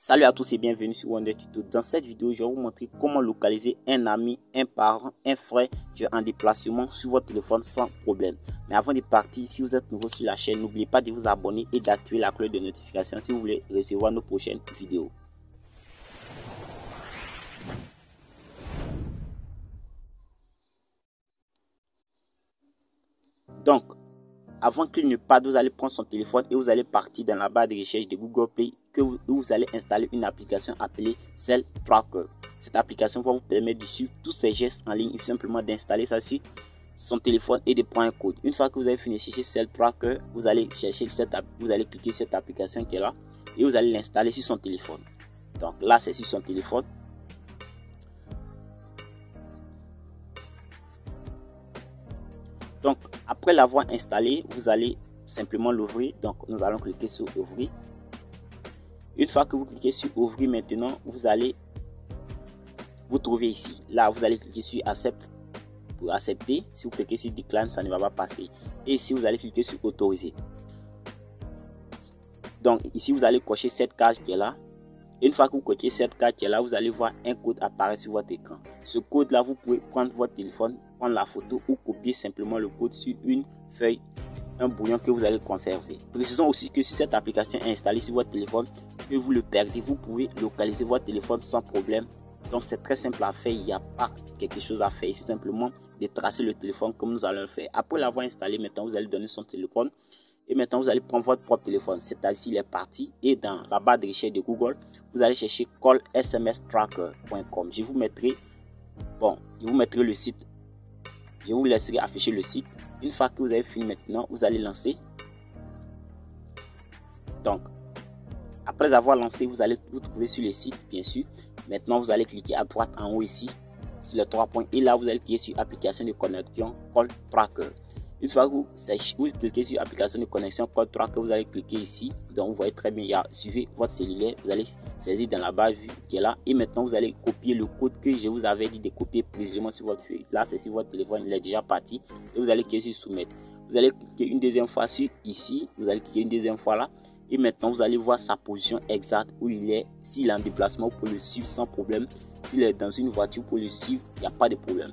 Salut à tous et bienvenue sur Wonder Tuto. Dans cette vidéo, je vais vous montrer comment localiser un ami, un parent, un frère qui est en déplacement sur votre téléphone sans problème. Mais avant de partir, si vous êtes nouveau sur la chaîne, n'oubliez pas de vous abonner et d'activer la cloche de notification si vous voulez recevoir nos prochaines vidéos. Donc, avant qu'il ne parte, vous allez prendre son téléphone et vous allez partir dans la barre de recherche de Google Play où vous allez installer une application appelée Cell Tracker. Cette application va vous permettre de suivre tous ces gestes en ligne et simplement d'installer ça sur son téléphone et de prendre un code. Une fois que vous avez fini de chercher Cell Tracker, vous allez cliquer sur cette application qui est là et vous allez l'installer sur son téléphone. Donc là, c'est sur son téléphone. Donc, après l'avoir installé, vous allez simplement l'ouvrir. Donc, nous allons cliquer sur ouvrir. Une fois que vous cliquez sur ouvrir, maintenant, vous allez vous trouver ici. Là, vous allez cliquer sur accept pour accepter. Si vous cliquez sur decline, ça ne va pas passer. Et ici, vous allez cliquer sur autoriser. Donc, ici, vous allez cocher cette case qui est là. Une fois que vous cochez cette case qui est là, vous allez voir un code apparaître sur votre écran. Ce code-là, vous pouvez prendre votre téléphone, prendre la photo ou copier simplement le code sur une feuille, un brouillon que vous allez conserver. Précisons aussi que si cette application est installée sur votre téléphone et vous le perdez, vous pouvez localiser votre téléphone sans problème. Donc c'est très simple à faire, il n'y a pas quelque chose à faire, c'est simplement de tracer le téléphone comme nous allons le faire. Après l'avoir installé, maintenant vous allez donner son téléphone. Et maintenant, vous allez prendre votre propre téléphone. C'est-à-dire, il est parti. Et dans la barre de recherche de Google, vous allez chercher callsmstracker.com. Je vous mettrai le site. Je vous laisserai afficher le site. Une fois que vous avez fini maintenant, vous allez lancer. Donc, après avoir lancé, vous allez vous trouver sur le site, bien sûr. Maintenant, vous allez cliquer à droite en haut ici, sur les 3 points. Et là, vous allez cliquer sur application de connexion Call Tracker. Une fois que vous cliquez sur application de connexion Call Tracker, vous allez cliquer ici. Donc vous voyez très bien, suivez votre cellulaire, vous allez saisir dans la barre vue qui est là. Et maintenant vous allez copier le code que je vous avais dit de copier précisément sur votre feuille. Là c'est sur votre téléphone, il est déjà parti. Et vous allez cliquer sur soumettre. Vous allez cliquer une deuxième fois sur ici. Vous allez cliquer une deuxième fois là. Et maintenant vous allez voir sa position exacte où il est. S'il est en déplacement, vous pouvez le suivre sans problème. S'il est dans une voiture, vous pouvez le suivre, il n'y a pas de problème.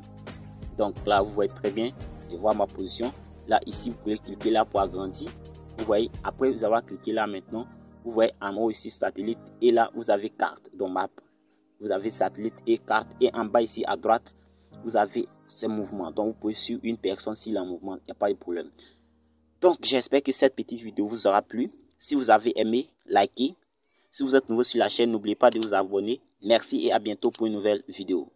Donc là vous voyez très bien. Je vois ma position. Là, ici, vous pouvez cliquer là pour agrandir. Vous voyez, après vous avoir cliqué là maintenant, vous voyez en haut ici satellite et là, vous avez carte, donc map. Vous avez satellite et carte et en bas ici à droite, vous avez ce mouvement. Donc, vous pouvez suivre une personne s'il est en mouvement, il n'y a pas de problème. Donc, j'espère que cette petite vidéo vous aura plu. Si vous avez aimé, likez. Si vous êtes nouveau sur la chaîne, n'oubliez pas de vous abonner. Merci et à bientôt pour une nouvelle vidéo.